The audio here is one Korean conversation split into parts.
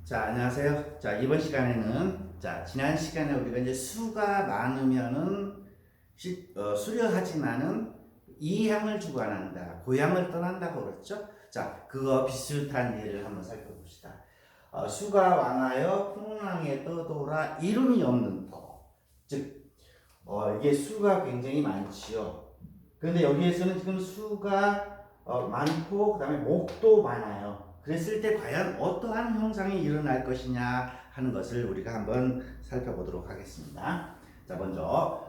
자, 안녕하세요. 자, 이번 시간에는 지난 시간에 우리가 이제 수가 많으면은 수려하지만은 이향을 주관한다, 고향을 떠난다고 그랬죠. 자, 그거 비슷한 예를 한번 살펴봅시다. 수가 왕하여 풍랑에 떠돌아 이름이 없는 터. 즉, 이게 수가 굉장히 많지요. 그런데 여기에서는 지금 수가 많고 그다음에 목도 많아요. 그랬을 때 과연 어떠한 형상이 일어날 것이냐 하는 것을 우리가 한번 살펴보도록 하겠습니다. 자, 먼저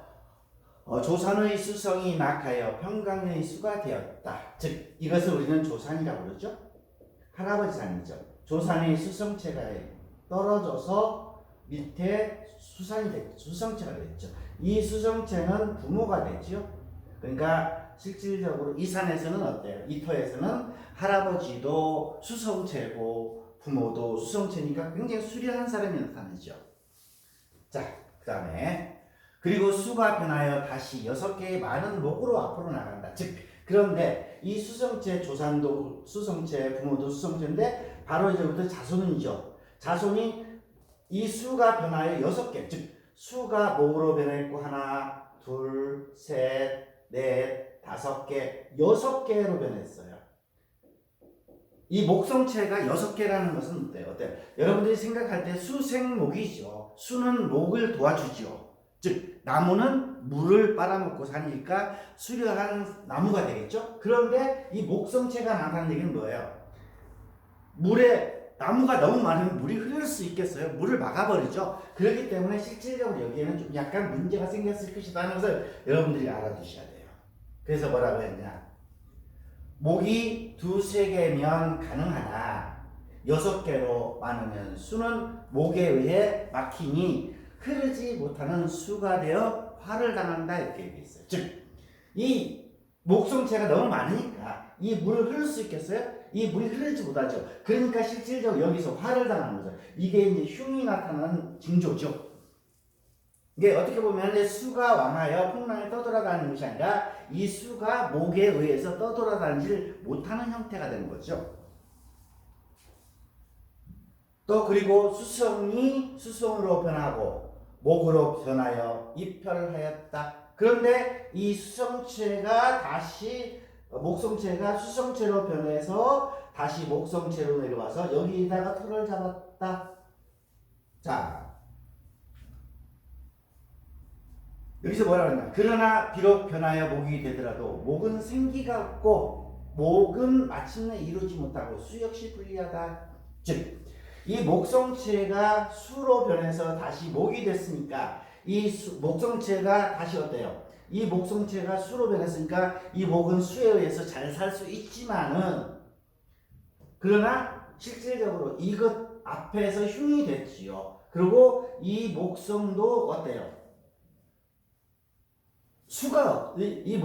조선의 수성이 낙하여 평강의 수가 되었다. 즉 이것을 우리는 조산이라고 그러죠. 할아버지 산이죠. 조산의 수성체가 떨어져서 밑에 수성체가 됐죠. 이 수성체는 부모가 되죠. 그러니까 실질적으로 이 산에서는 어때요? 이 터에서는 할아버지도 수성체고 부모도 수성체니까 굉장히 수려한 사람이 나타나죠. 자, 그 다음에 그리고 수가 변하여 다시 6개의 많은 목으로 앞으로 나간다. 즉 그런데 이 수성체, 조산도 수성체, 부모도 수성체인데 바로 이제부터 자손이죠. 자손이 이 수가 변하여 6개, 즉 수가 목으로 변했고 하나, 둘, 셋, 넷, 5개, 6개로 변했어요. 이 목성체가 6개라는 것은 어때요? 여러분들이 생각할 때 수생목이죠. 수는 목을 도와주죠. 즉 나무는 물을 빨아먹고 사니까 수려한 나무가 되겠죠. 그런데 이 목성체가 많다는 얘기는 뭐예요? 나무가 너무 많으면 물이 흐를 수 있겠어요? 물을 막아버리죠. 그렇기 때문에 실질적으로 여기에는 좀 약간 문제가 생겼을 것이다 하는 것을 여러분들이 알아두셔야 돼요. 그래서 뭐라고 했냐? 목이 2-3개면 가능하나 6개로 많으면 수는 목에 의해 막히니 흐르지 못하는 수가 되어 화를 당한다 이렇게 얘기했어요. 즉 이 목성체가 너무 많으니까 이 물을 흐를 수 있겠어요? 이 물이 흐르지 못하죠. 그러니까 실질적으로 여기서 화를 당하는 거죠. 이게 이제 흉이 나타나는 징조죠. 이게 어떻게 보면 수가 왕하여 풍랑에 떠돌아다니는 것이 아니라 이 수가 목에 의해서 떠돌아다니지 못하는 형태가 되는 거죠. 또 그리고 수성이 수성으로 변하고 목으로 변하여 입혈하였다. 그런데 이 수성체가 다시 목성체가 수성체로 변해서 다시 목성체로 내려와서 여기다가 털을 잡았다. 자, 여기서 뭐라고 했나? 그러나 비록 변하여 목이 되더라도 목은 생기가 없고 목은 마침내 이루지 못하고 수 역시 불리하다. 즉, 이 목성체가 수로 변해서 다시 목이 됐으니까 이 목성체가 다시 어때요? 이 목성체가 수로 변했으니까 이 목은 수에 의해서 잘 살 수 있지만은 그러나 실질적으로 이것 앞에서 흉이 됐지요. 그리고 이 목성도 어때요? 수가 이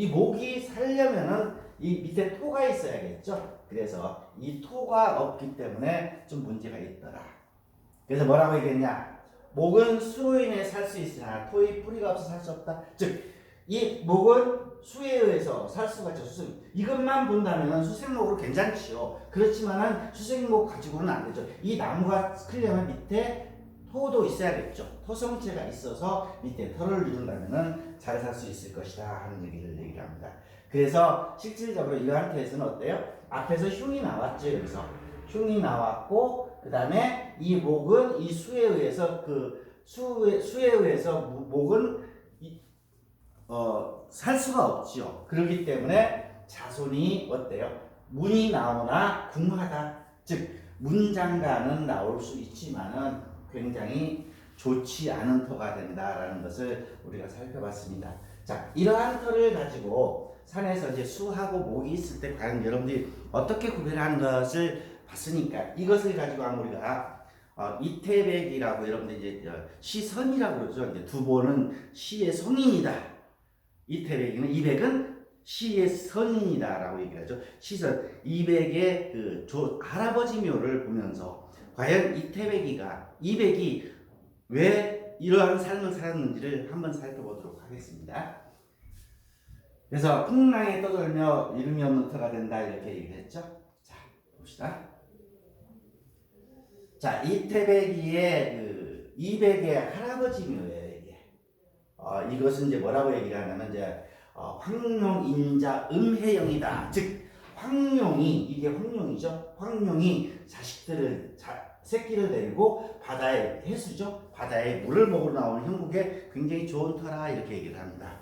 목이 살려면은 이 밑에 토가 있어야겠죠. 그래서 이 토가 없기 때문에 좀 문제가 있더라. 그래서 뭐라고 얘기했냐? 목은 수로 인해 살 수 있으나 토의 뿌리가 없어 살 수 없다. 즉 이 목은 수에 의해서 살 수가 있죠. 이것만 본다면 수생목으로 괜찮지요. 그렇지만은 수생목 가지고는 안 되죠. 이 나무가 크려면 밑에 토도 있어야겠죠. 토성체가 있어서 밑에 털을 이룬다면 잘 살 수 있을 것이다 하는 얘기를 합니다. 그래서 실질적으로 이 상태에서는 어때요? 앞에서 흉이 나왔죠. 여기서 흉이 나왔고 그 다음에 이 목은 이 수에 의해서 수에 의해서 목은 살 수가 없지요. 그렇기 때문에 자손이 어때요? 문이 나오나 궁하다. 즉 문장가는 나올 수 있지만은 굉장히 좋지 않은 터가 된다라는 것을 우리가 살펴봤습니다. 자, 이러한 터를 가지고 산에서 이제 수하고 목이 있을 때 과연 여러분들이 어떻게 구별하는 것을 봤으니까 이것을 가지고 우리가 이태백이라고 여러분들 이제 시선이라고 그러죠. 이제 두보는 시의 성인이다. 이태백이는 이백은 시의 선인이다라고 얘기하죠. 시선 이백의 할아버지 묘를 보면서 과연 이백이 왜 이러한 삶을 살았는지를 한번 살펴보도록 하겠습니다. 그래서 풍랑에 떠돌며 이름이 없는 터가 된다 이렇게 얘기했죠. 자, 봅시다. 자, 자, 이태백이의 그 이백의 할아버지 묘예요, 이게. 이것은 이제 뭐라고 얘기를 하냐면, 이제, 황룡인자 음해영이다. 즉, 이게 황룡이죠. 황룡이 새끼를 데리고 바다에, 해수죠. 바다에 물을 먹으러 나오는 형국에 굉장히 좋은 터라, 이렇게 얘기를 합니다.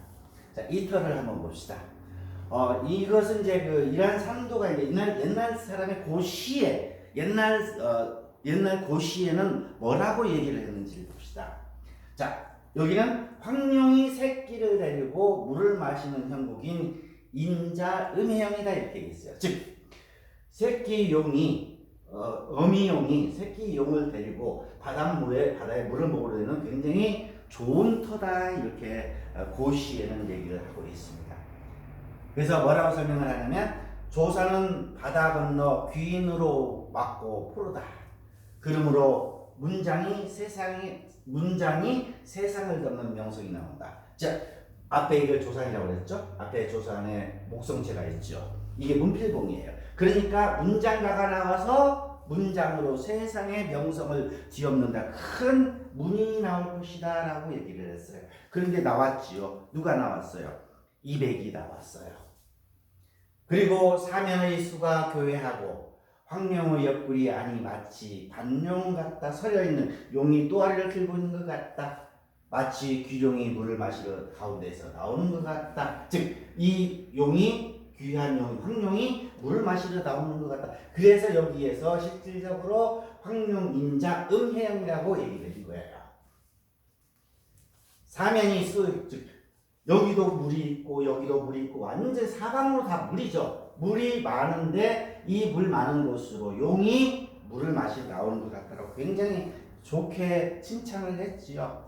자, 이 터를 한번 봅시다. 이것은 이제 그 이러한 산도가 이제 옛날 사람의 고시에, 옛날 고시에는 뭐라고 얘기를 했는지를 봅시다. 자, 여기는 황룡이 새끼를 데리고 물을 마시는 형국인 인자 음해영이다, 이렇게 얘기했어요. 즉, 새끼 용이, 어미용이 새끼 용을 데리고 바다에 물을 먹으러 되는 굉장히 좋은 터다, 이렇게 고시에는 얘기를 하고 있습니다. 그래서 뭐라고 설명을 하냐면, 조사는 바다 건너 귀인으로 맞고 포로다. 그러므로 문장이 세상을 덮는 명성이 나온다. 자, 앞에 이걸 조산이라고 그랬죠? 앞에 조산에 목성체가 있죠. 이게 문필봉이에요. 그러니까 문장가가 나와서 문장으로 세상의 명성을 뒤엎는다. 큰 문인이 나올 것이다 라고 얘기를 했어요. 그런데 나왔지요. 누가 나왔어요? 이백이 나왔어요. 그리고 사면의 수가 교회하고 황룡의 옆구리 안이 마치 반룡 같다. 서려있는 용이 또아리를 들고 있는 것 같다. 마치 귀룡이 물을 마시러 가운데서 나오는 것 같다. 즉, 이 용이, 귀한 용, 황룡이 물을 마시러 나오는 것 같다. 그래서 여기에서 실질적으로 황룡인자 음해영이라고 얘기를 한 거예요. 사면이 수, 즉, 여기도 물이 있고 여기도 물이 있고 완전 사방으로 다 물이죠. 물이 많은데 이 물 많은 곳으로 용이 물을 마시러 나오는 것 같다고 굉장히 좋게 칭찬을 했지요.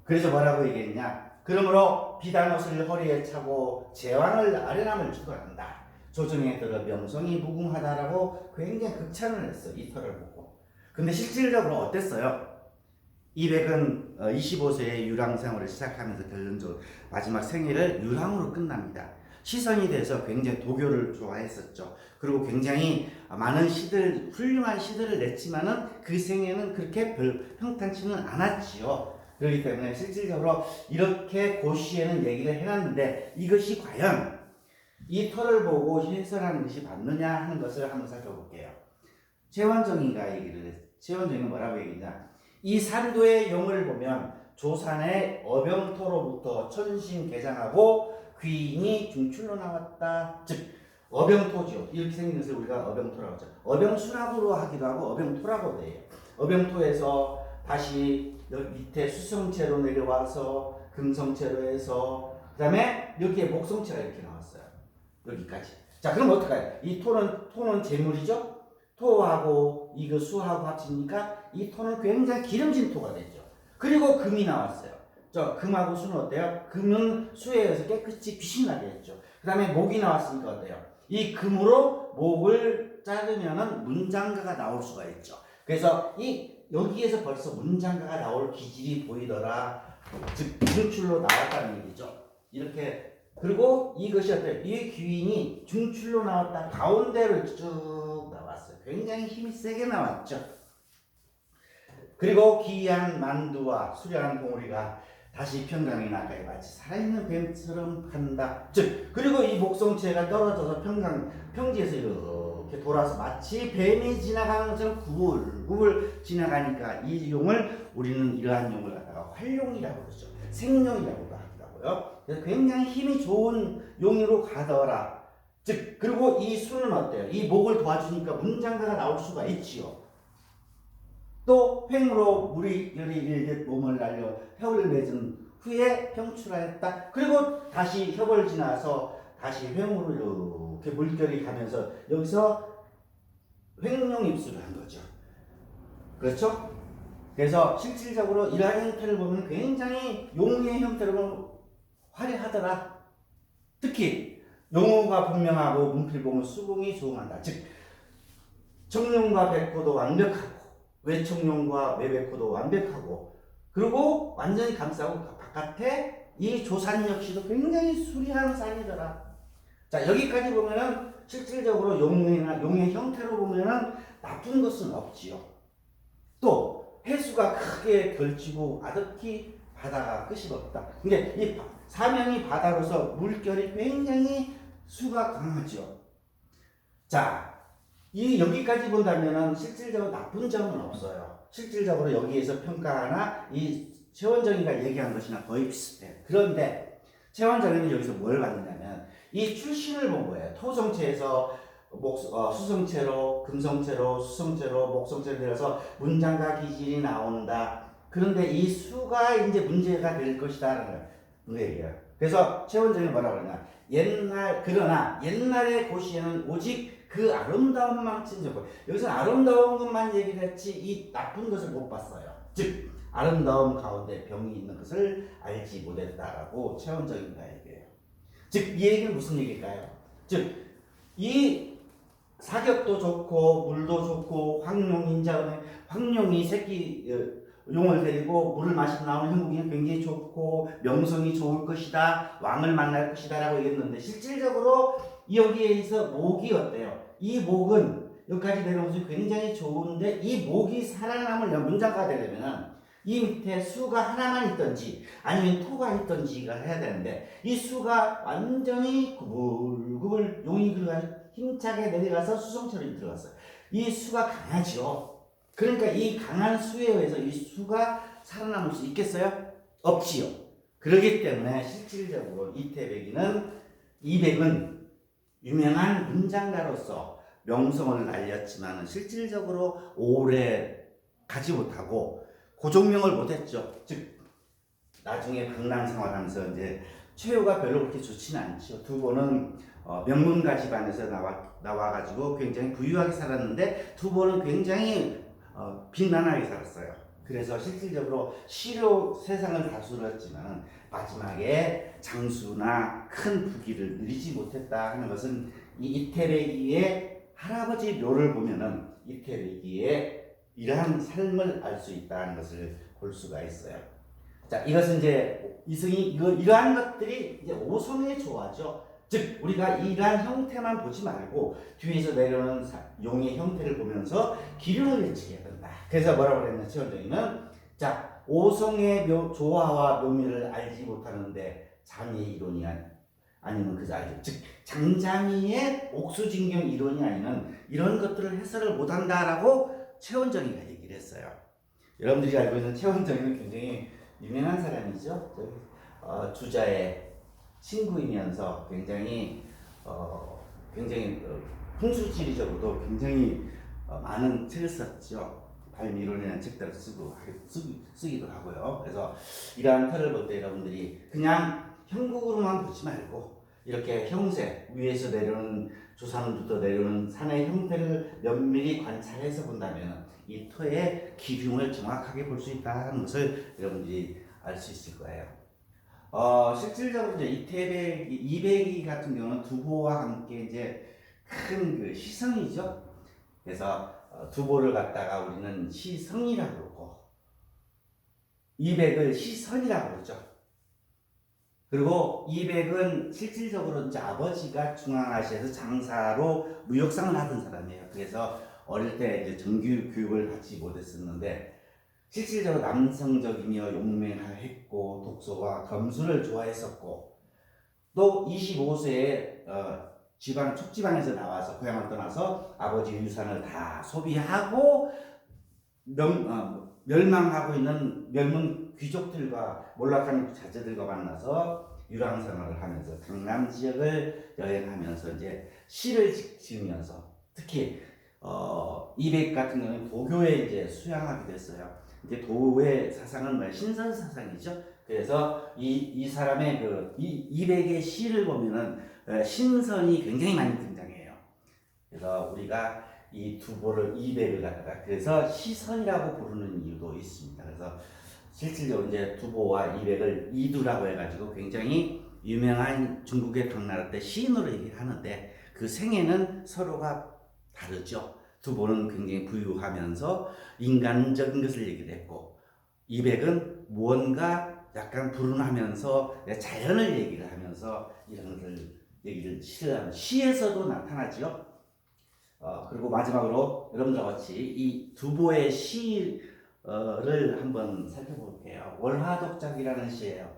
그래서 뭐라고 얘기했냐? 그러므로 비단옷을 허리에 차고 제왕을 아련함을 추구한다. 조정에 들어 명성이 무궁하다라고 굉장히 극찬을 했어. 이 터를 보고. 근데 실질적으로 어땠어요? 이백은 25세에 유랑 생활을 시작하면서 결론적으로 마지막 생애를 유랑으로 끝납니다. 시선이 돼서 굉장히 도교를 좋아했었죠. 그리고 굉장히 많은 훌륭한 시들을 냈지만은 그 생애는 그렇게 별 평탄치는 않았지요. 그렇기 때문에 실질적으로 이렇게 고시에는 얘기를 해놨는데 이것이 과연 이 터를 보고 해설하는 것이 맞느냐 하는 것을 한번 살펴볼게요. 최원정이가 얘기를 했어요. 최원정이는 뭐라고 얘기했냐? 이 산도의 용을 보면 조산의 어병토로부터 천신개장하고 귀인이 중출로 나왔다. 즉 어병토죠. 이렇게 생긴 것을 우리가 어병토라고 하죠. 어병수라고 하기도 하고 어병토라고도 해요. 어병토에서 다시 여기 밑에 수성체로 내려와서 금성체로 해서 그 다음에 여기에 목성체가 이렇게 나왔어요. 여기까지. 자, 그럼 어떡해요? 이 토는 재물이죠? 토하고 이거 수하고 합치니까 이 토는 굉장히 기름진 토가 되죠. 그리고 금이 나왔어요. 저 금하고 수는 어때요? 금은 수에 의해서 깨끗이 빛이 나게 했죠. 그 다음에 목이 나왔으니까 어때요? 이 금으로 목을 자르면은 문장가가 나올 수가 있죠. 그래서 여기에서 벌써 문장가가 나올 기질이 보이더라. 즉 중출로 나왔다는 얘기죠. 이렇게. 그리고 이것이 어때요? 이 귀인이 중출로 나왔다. 가운데로 쭉 나왔어요. 굉장히 힘이 세게 나왔죠. 그리고 기이한 만두와 수려한 봉우리가 다시 평강에 나가에 마치 살아있는 뱀처럼 한다. 즉, 그리고 이 목성체가 떨어져서 평지에서 이렇게 돌아서 마치 뱀이 지나가는 것처럼 구불구불 지나가니까 이 용을 우리는 이러한 용을 갖다가 활용이라고 그러죠. 생용이라고도 하더라고요. 그래서 굉장히 힘이 좋은 용으로 가더라. 즉, 그리고 이 수는 어때요? 이 목을 도와주니까 문장가가 나올 수가 있지요. 또 횡으로 물이 열이 일듯 몸을 날려 혀를 맺은 후에 평출하였다. 그리고 다시 혀를 지나서 다시 횡으로 이렇게 물결이 가면서 여기서 횡룡 입술을 한 거죠. 그렇죠? 그래서 실질적으로 이러한 형태를 보면 굉장히 용의 형태를 보면 화려하더라. 특히 용어가 분명하고 문필봉은 수봉이 조응한다. 즉 청룡과 백호도 완벽하고 외청룡과 외백호도 완벽하고 그리고 완전히 감싸고 바깥에 이 조산 역시도 굉장히 수려한 산이더라. 자, 여기까지 보면은 실질적으로 용의 형태로 보면은 나쁜 것은 없지요. 또 해수가 크게 걸치고 아득히 바다가 끝이 없다. 근데 이 사명이 바다로서 물결이 굉장히 수가 강하죠. 자, 이 여기까지 본다면은 실질적으로 나쁜 점은 없어요. 실질적으로 여기에서 평가나 이 최원정이가 얘기한 것이나 거의 비슷해요. 그런데 최원정이는 여기서 뭘 봤느냐면 이 출신을 본 거예요. 토성체에서 수성체로, 금성체로, 수성체로, 목성체로 내려서 문장과 기질이 나온다. 그런데 이 수가 이제 문제가 될 것이다라는 얘기예요. 그래서 최원정이 뭐라고 그러냐? 그러나 옛날의 고시에는 오직 그 아름다움만 친절고, 여기서는 아름다운 것만 얘기를 했지 이 나쁜 것을 못 봤어요. 즉 아름다움 가운데 병이 있는 것을 알지 못했다라고 최원정이가 얘기해요. 즉 이 얘기는 무슨 얘기일까요? 즉 이 사격도 좋고 물도 좋고 황룡이 새끼 용을 데리고 물을 마시고 나오는 형국이 굉장히 좋고 명성이 좋을 것이다, 왕을 만날 것이다 라고 얘기했는데 실질적으로 여기에서 목이 어때요? 이 목은 여기까지 내려오면서 굉장히 좋은데 이 목이 살아남을 문장가 되려면 이 밑에 수가 하나만 있던지 아니면 토가 있던지가 해야 되는데 이 수가 완전히 구불구불 용이 힘차게 내려가서 수성처럼 들어갔어요. 이 수가 강하죠. 그러니까 이 강한 수에 의해서 이 수가 살아남을 수 있겠어요? 없지요. 그렇기 때문에 실질적으로 이백은 유명한 문장가로서 명성을 날렸지만 실질적으로 오래 가지 못하고 고종명을 못했죠. 즉 나중에 강남 생활하면서 이제 최후가 별로 그렇게 좋지는 않죠. 두 번은 명문가 집안에서 나와가지고 굉장히 부유하게 살았는데 두 번은 굉장히 빈난하게 살았어요. 그래서 실질적으로 시로 세상을 다스렸지만 마지막에 장수나 큰 부귀를 누리지 못했다 하는 것은 이 이태배기의 할아버지 묘를 보면은 이태배기의 이러한 삶을 알 수 있다는 것을 볼 수가 있어요. 자, 이것은 이제 이러한 것들이 이제 오성의 조화죠. 즉 우리가 이러한 형태만 보지 말고 뒤에서 내려오는 용의 형태를 보면서 기륜을 예측해야 된다. 그래서 뭐라고 그랬냐 최원정이는 자 오성의 조화와 묘미를 알지 못하는데 장의 이론이 아니면 그저 알죠. 즉 장자미의 옥수진경 이론이 아니면 이런 것들을 해설을 못한다라고 최원정이가 얘기를 했어요. 여러분들이 알고 있는 최원정이는 굉장히 유명한 사람이죠. 주자의 친구이면서 굉장히 풍수지리적으로도 굉장히 많은 책을 썼죠. 발미론이라는 책들을 쓰기도 하고요. 그래서 이러한 터를 볼 때 여러분들이 그냥 형국으로만 보지 말고 이렇게 형세 위에서 내려오는 조상부터 내려오는 산의 형태를 면밀히 관찰해서 본다면 이 터의 기흉을 정확하게 볼 수 있다는 것을 여러분들이 알 수 있을 거예요. 실질적으로 이제 이백이 같은 경우는 두보와 함께 이제 큰 그 시성이죠. 그래서 두보를 갖다가 우리는 시성이라고 그러고 이백을 시선이라고 그러죠. 그리고 이백은 실질적으로 이제 아버지가 중앙아시아에서 장사로 무역상을 하던 사람이에요. 그래서 어릴 때 이제 정규 교육을 받지 못했었는데 실질적으로 남성적이며 용맹했고 독서와 검술을 좋아했었고 또 25세에 촉지방에서 나와서 고향을 떠나서 아버지 유산을 다 소비하고 멸망하고 있는 멸문 귀족들과 몰락하는 자제들과 만나서 유랑생활을 하면서 강남 지역을 여행하면서 이제 시를 지으면서 특히 이백 같은 경우는 도교에 이제 수양하게 됐어요. 이제 도의 사상은 신선 사상이죠. 그래서 이 사람의 이백의 시를 보면은 신선이 굉장히 많이 등장해요. 그래서 우리가 이 두보를 이백을 갖다가 그래서 시선이라고 부르는 이유도 있습니다. 그래서 실질적으로 이제 두보와 이백을 이두라고 해가지고 굉장히 유명한 중국의 당나라 때 시인으로 얘기를 하는데 그 생애는 서로가 다르죠. 두보는 굉장히 부유하면서 인간적인 것을 얘기를 했고 이백은 무언가 약간 불운하면서 자연을 얘기를 하면서 이런 것을 얘기를 시에서도 나타나죠. 그리고 마지막으로 여러분들과 같이 이 두보의 시 를 한번 살펴볼게요. 월화독작이라는 시예요.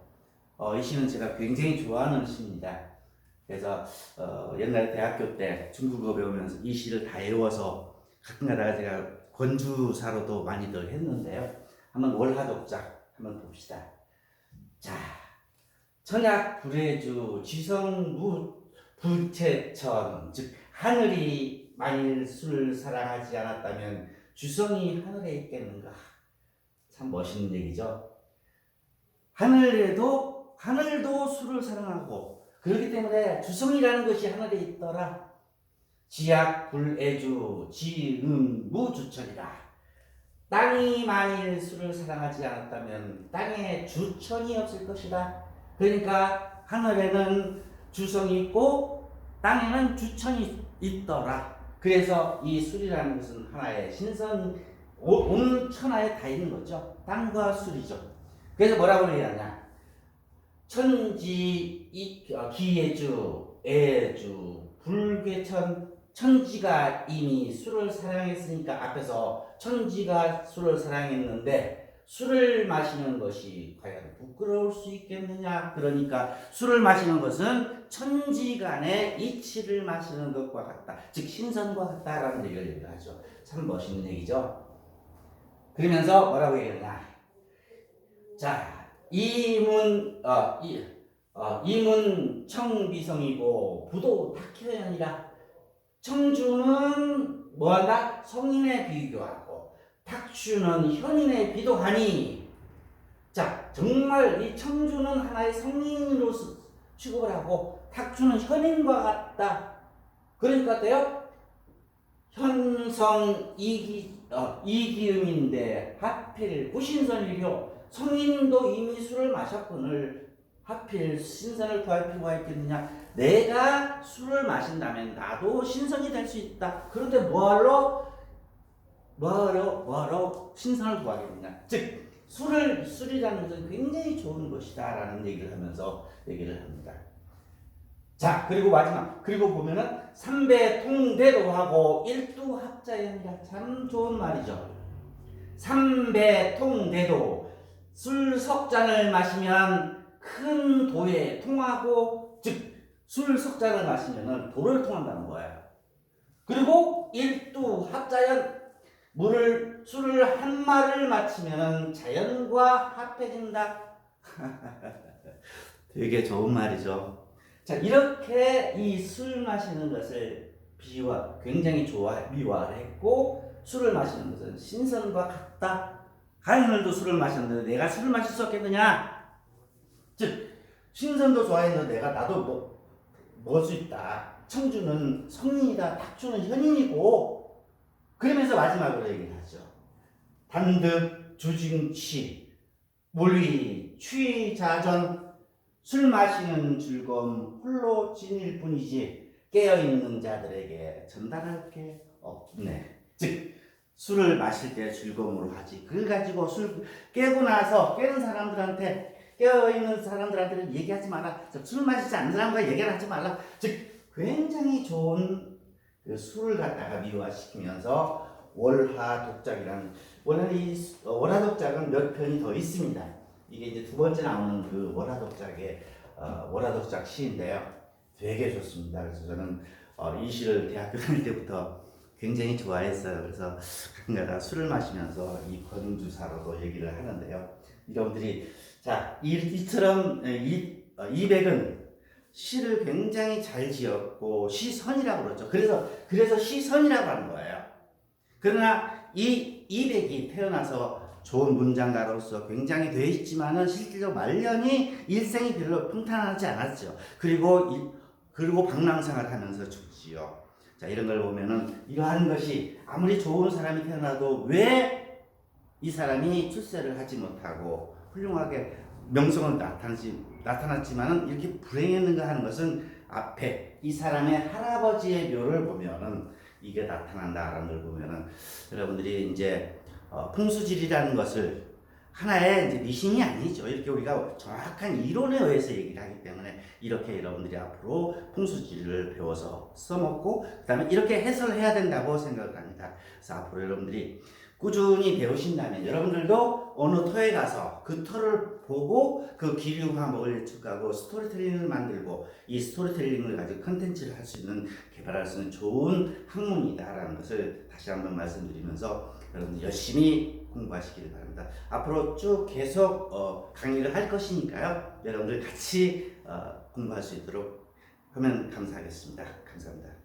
이 시는 제가 굉장히 좋아하는 시입니다. 그래서 옛날 대학교 때 중국어 배우면서 이 시를 다 외워서 가끔 가다가 제가 권주사로도 많이들 했는데요. 한번 월화독작 한번 봅시다. 자, 천약 불해주 지성무 부채천, 즉 하늘이 만일 술을 사랑하지 않았다면 주성이 하늘에 있겠는가? 참 멋있는 얘기죠. 하늘도 술을 사랑하고 그렇기 때문에 주성이라는 것이 하늘에 있더라. 지약 불애주 지응무주천이라. 땅이 만일 술을 사랑하지 않았다면 땅에 주천이 없을 것이다. 그러니까 하늘에는 주성이 있고 땅에는 주천이 있더라. 그래서 이 술이라는 것은 하나의 온 천하에 다 있는 거죠. 땅과 술이죠. 그래서 뭐라고 얘기하냐? 천지 기예주 애주 불괴천. 천지가 이미 술을 사랑했으니까 앞에서 천지가 술을 사랑했는데 술을 마시는 것이 과연 부끄러울 수 있겠느냐? 그러니까 술을 마시는 것은 천지간의 이치를 마시는 것과 같다. 즉 신선과 같다라는 얘기를 하죠. 참 멋있는 얘기죠. 그러면서 뭐라고 얘기하냐? 자, 이문 청비성이고 부도 탁현이라. 청주는 뭐한다? 성인에 비교하고 탁주는 현인에 비도하니. 자, 정말 이 청주는 하나의 성인으로 취급을 하고 탁주는 현인과 같다. 그러니까 어때요? 현성 이기음인데 하필 구신선이요. 성인도 이미 술을 마셨거늘 하필 신선을 구할 필요가 있겠느냐? 내가 술을 마신다면 나도 신선이 될 수 있다. 그런데 뭐하러 신선을 구하겠느냐? 즉 술이라는 것은 굉장히 좋은 것이다 라는 얘기를 하면서 얘기를 합니다. 자, 그리고 마지막, 그리고 보면은 삼배통대도하고 일두합자연이라. 참 좋은 말이죠. 삼배통대도, 술 석잔을 마시면 큰 도에 통하고, 즉 술 석잔을 마시면 도를 통한다는 거예요. 그리고 일두합자연, 술을 한 말을 마시면 자연과 합해진다. 되게 좋은 말이죠. 자, 이렇게 이 술 마시는 것을 굉장히 미화를 했고, 술을 마시는 것은 신선과 같다. 하늘도 술을 마셨는데 내가 술을 마실 수 없겠느냐? 즉 신선도 좋아했는데 나도 먹을 수 있다. 청주는 성인이다. 탁주는 현인이고. 그러면서 마지막으로 얘기를 하죠. 단득 주징치 몰위 취자전. 술 마시는 즐거움 홀로 지닐 뿐이지 깨어있는 자들에게 전달할 게 없네. 즉 술을 마실 때 즐거움으로 하지, 그걸 가지고 깨고 나서 깨는 사람들한테, 깨어있는 사람들한테는 얘기하지 마라. 술 마시지 않는 사람과 얘기를 하지 말라. 즉 굉장히 좋은 그 술을 갖다가 미화시키면서 월화독작이라는, 원래 이 월화독작은 몇 편이 더 있습니다. 이게 이제 두 번째 나오는 그 월화독작 시인데요. 되게 좋습니다. 그래서 저는 이 시를 대학교 다닐 때부터 굉장히 좋아했어요. 그래서 가끔가다 술을 마시면서 이 권주사로도 얘기를 하는데요. 여러분들이 자, 이처럼 이백은 시를 굉장히 잘 지었고 시선이라고 그러죠. 그래서 시선이라고 하는 거예요. 그러나 이 이백이 태어나서 좋은 문장가로서 굉장히 되어 있지만은 실질적 말년이 일생이 별로 평탄하지 않았죠. 그리고 방랑생활 하면서 죽지요. 자, 이런 걸 보면은 이러한 것이 아무리 좋은 사람이 태어나도 왜 이 사람이 출세를 하지 못하고 훌륭하게 명성을 나타났지만은 이렇게 불행했는가 하는 것은 앞에 이 사람의 할아버지의 묘를 보면은 이게 나타난다라는 걸 보면은 여러분들이 이제 풍수질이라는 것을 하나의 이제 미신이 아니죠. 이렇게 우리가 정확한 이론에 의해서 얘기를 하기 때문에 이렇게 여러분들이 앞으로 풍수질을 배워서 써먹고 그 다음에 이렇게 해설해야 된다고 생각을 합니다. 그래서 앞으로 여러분들이 꾸준히 배우신다면 여러분들도 어느 터에 가서 그 터를 보고 그 기류 과목을 예측하고 스토리텔링을 만들고 이 스토리텔링을 가지고 컨텐츠를 할 수 있는 개발할 수 있는 좋은 학문이다라는 것을 다시 한번 말씀드리면서 여러분 열심히 공부하시길 바랍니다. 앞으로 쭉 계속 강의를 할 것이니까요. 여러분들 같이 공부할 수 있도록 하면 감사하겠습니다. 감사합니다.